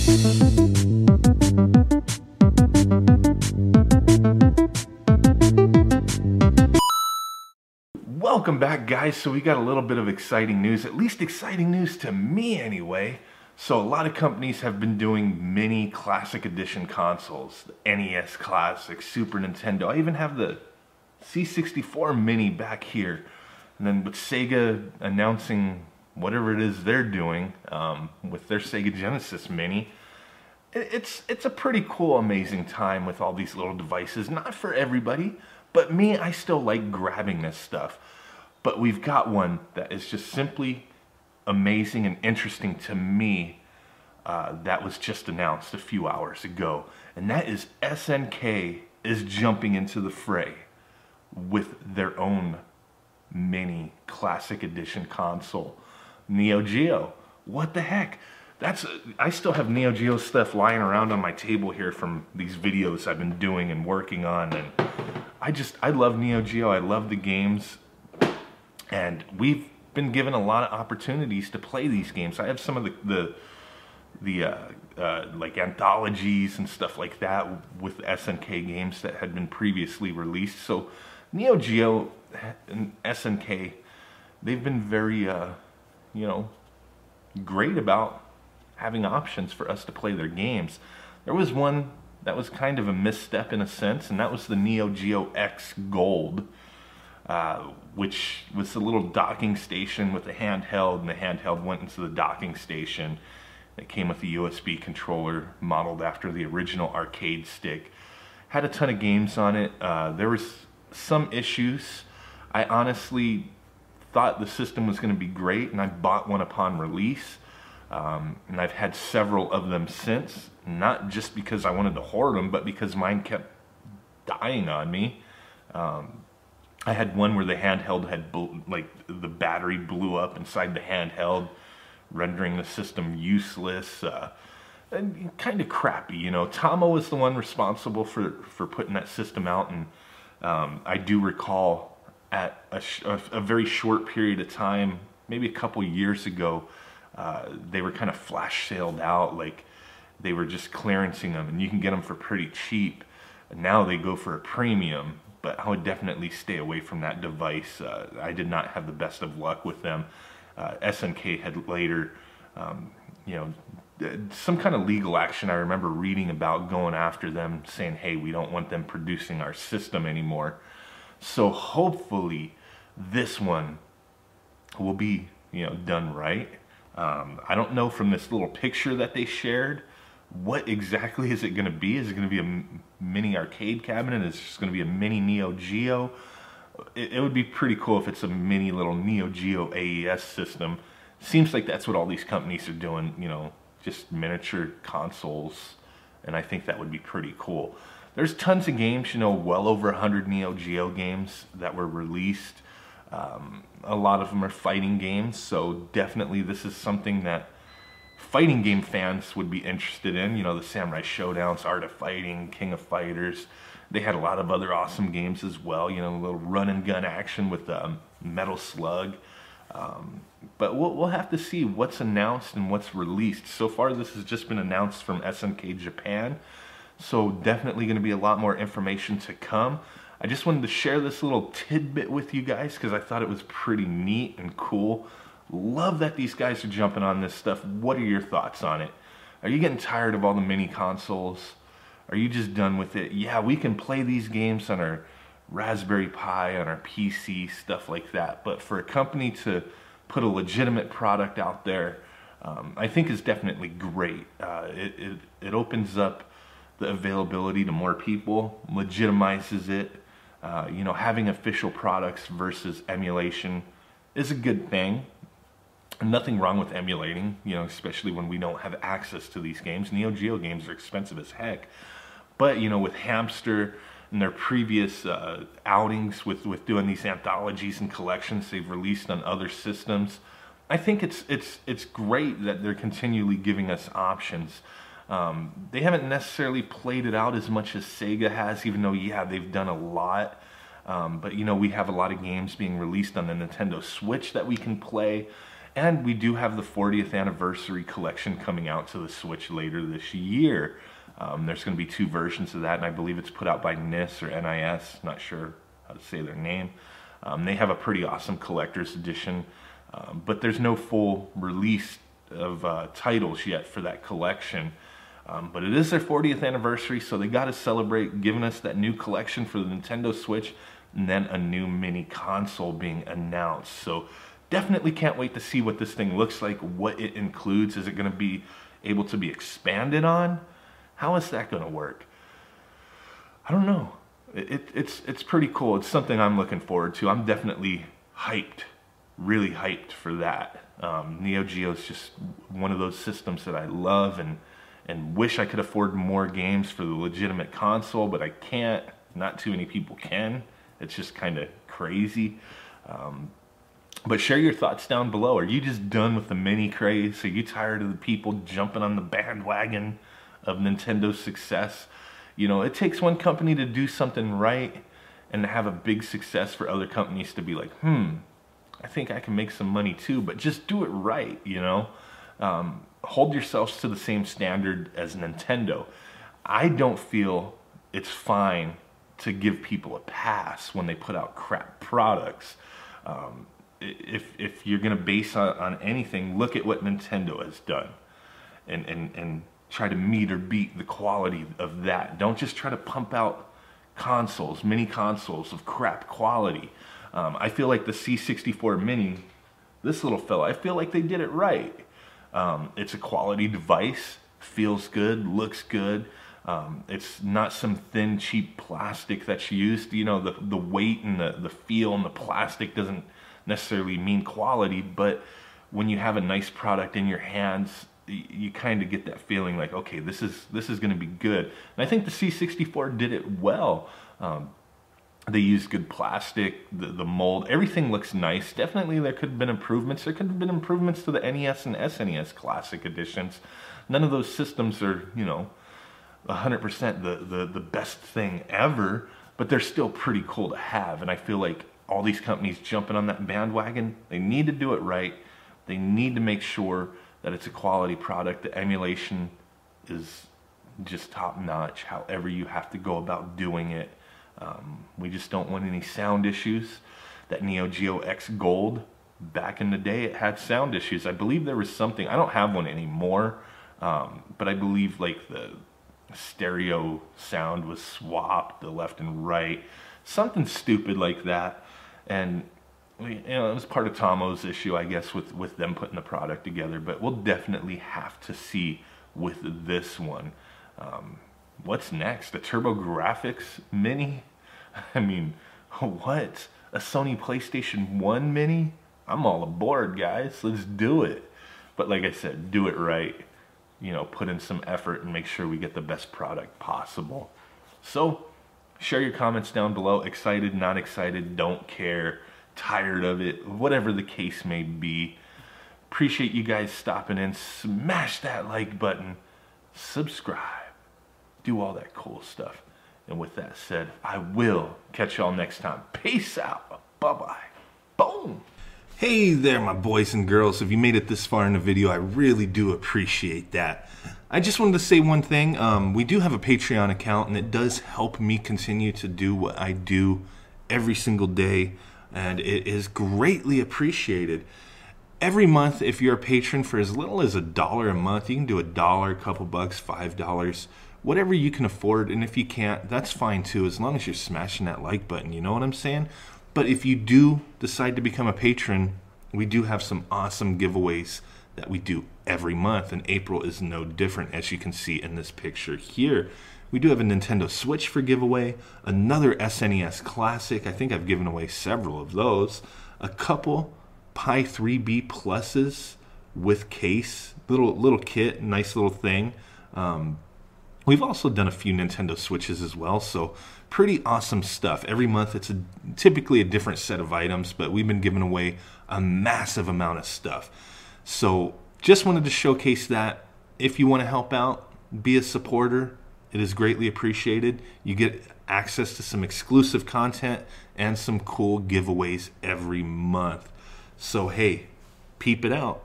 Welcome back, guys. So we got a little bit of exciting news, at least exciting news to me anyway. So a lot of companies have been doing mini classic edition consoles, the NES Classic, Super Nintendo. I even have the C64 mini back here. And then with Sega announcing whatever it is they're doing with their Sega Genesis mini, it's a pretty cool, amazing time with all these little devices. Not for everybody, but me, I still like grabbing this stuff. But we've got one that is just simply amazing and interesting to me that was just announced a few hours ago. And that is SNK is jumping into the fray with their own mini classic edition console. NeoGeo. What the heck? I still have NeoGeo stuff lying around on my table here from these videos I've been doing and working on, and I love NeoGeo. I love the games, and we've been given a lot of opportunities to play these games. I have some of the like anthologies and stuff like that with SNK games that had been previously released. So NeoGeo and SNK, they've been very you know, great about having options for us to play their games. There was one that was kind of a misstep in a sense, and that was the NeoGeo X Gold, which was a little docking station with a handheld, and the handheld went into the docking station. It came with a USB controller modeled after the original arcade stick. Had a ton of games on it. There was some issues. I honestly thought the system was going to be great, and I bought one upon release. And I've had several of them since, not just because I wanted to hoard them, but because mine kept dying on me. I had one where the handheld had, like, the battery blew up inside the handheld, rendering the system useless, and kind of crappy, you know. Tomo was the one responsible for putting that system out, and I do recall at a very short period of time, maybe a couple years ago, they were kind of flash saled out, like they were just clearancing them, and you can get them for pretty cheap. Now they go for a premium, but I would definitely stay away from that device. I did not have the best of luck with them. SNK had later, you know, some kind of legal action I remember reading about, going after them, saying, hey, we don't want them producing our system anymore. So hopefully this one will be, you know, done right. I don't know from this little picture that they shared, what exactly is it going to be? Is it going to be a mini arcade cabinet? Is it just going to be a mini NeoGeo? It would be pretty cool if it's a mini little NeoGeo AES system. Seems like that's what all these companies are doing, you know, just miniature consoles, and I think that would be pretty cool. There's tons of games, you know, well over 100 NeoGeo games that were released. A lot of them are fighting games, so definitely this is something that fighting game fans would be interested in. You know, the Samurai Showdowns, Art of Fighting, King of Fighters. They had a lot of other awesome games as well, you know, a little run and gun action with Metal Slug. But we'll have to see what's announced and what's released. So far this has just been announced from SNK Japan, so definitely going to be a lot more information to come. I just wanted to share this little tidbit with you guys because I thought it was pretty neat and cool. Love that these guys are jumping on this stuff. What are your thoughts on it? Are you getting tired of all the mini consoles? Are you just done with it? Yeah, we can play these games on our Raspberry Pi, on our PC, stuff like that. But for a company to put a legitimate product out there, I think is definitely great. It opens up the availability to more people, legitimizes it. You know, having official products versus emulation is a good thing. Nothing wrong with emulating, you know, especially when we don't have access to these games. NeoGeo games are expensive as heck. But, you know, with Hamster and their previous outings with doing these anthologies and collections they've released on other systems, I think it's great that they're continually giving us options. They haven't necessarily played it out as much as Sega has, even though, yeah, they've done a lot. But, you know, we have a lot of games being released on the Nintendo Switch that we can play. And we do have the 40th anniversary collection coming out to the Switch later this year. There's going to be 2 versions of that, and I believe it's put out by NIS or NIS, not sure how to say their name. They have a pretty awesome collector's edition, but there's no full release of titles yet for that collection. But it is their 40th anniversary, so they got to celebrate giving us that new collection for the Nintendo Switch, and then a new mini console being announced. So definitely can't wait to see what this thing looks like, what it includes. Is it going to be able to be expanded on? How is that going to work? I don't know. It's pretty cool. It's something I'm looking forward to. I'm definitely hyped, really hyped for that. NeoGeo is just one of those systems that I love and wish I could afford more games for the legitimate console, but I can't. Not too many people can. It's just kind of crazy. But share your thoughts down below. Are you just done with the mini craze? Are you tired of the people jumping on the bandwagon of Nintendo's success? You know, it takes one company to do something right and to have a big success for other companies to be like, I think I can make some money too, but just do it right, you know? Hold yourselves to the same standard as Nintendo. I don't feel it's fine to give people a pass when they put out crap products. If you're gonna base on anything, look at what Nintendo has done and try to meet or beat the quality of that. Don't just try to pump out consoles, mini consoles of crap quality. I feel like the C64 Mini, this little fella, I feel like they did it right. It's a quality device, feels good, looks good. It's not some thin, cheap plastic that's used. You know, the weight and the feel and the plastic doesn't necessarily mean quality, but when you have a nice product in your hands, you kind of get that feeling like, okay, this is going to be good. And I think the C64 did it well. They used good plastic, the mold, everything looks nice. Definitely there could have been improvements. There could have been improvements to the NES and SNES Classic editions. None of those systems are, you know, 100% the best thing ever, but they're still pretty cool to have. And I feel like all these companies jumping on that bandwagon, they need to do it right. They need to make sure that it's a quality product. The emulation is just top notch, however you have to go about doing it. We just don't want any sound issues. That NeoGeo X Gold, back in the day, it had sound issues. I believe there was something, I don't have one anymore, but I believe like the stereo sound was swapped, the left and right, something stupid like that. And you know, it was part of Tomo's issue, I guess, with them putting the product together. But we'll definitely have to see with this one. What's next? A TurboGrafx Mini? I mean, what? A Sony PlayStation 1 Mini? I'm all aboard, guys. Let's do it. But like I said, do it right. You know, put in some effort and make sure we get the best product possible. So, share your comments down below. Excited, not excited, don't care, tired of it, whatever the case may be. Appreciate you guys stopping in. Smash that like button. Subscribe. Do all that cool stuff. And with that said, I will catch y'all next time. Peace out. Bye-bye. Boom. Hey there, my boys and girls. If you made it this far in the video, I really do appreciate that. I just wanted to say one thing. We do have a Patreon account, and it does help me continue to do what I do every single day, and it is greatly appreciated. Every month, if you're a patron for as little as $1 a month, you can do $1, a couple bucks, $5, whatever you can afford. And if you can't, that's fine too, as long as you're smashing that like button, you know what I'm saying? But if you do decide to become a patron, we do have some awesome giveaways that we do every month, and April is no different, as you can see in this picture here. We do have a Nintendo Switch for giveaway, another SNES Classic, I think I've given away several of those, a couple Pi 3B Pluses with case, little kit, nice little thing. We've also done a few Nintendo Switches as well, so pretty awesome stuff. Every month it's typically a different set of items, but we've been giving away a massive amount of stuff. So just wanted to showcase that. If you want to help out, be a supporter. It is greatly appreciated. You get access to some exclusive content and some cool giveaways every month. So hey, peep it out.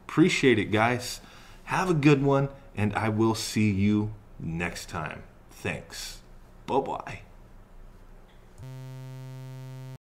Appreciate it, guys. Have a good one, and I will see you next time. Thanks. Bye-bye.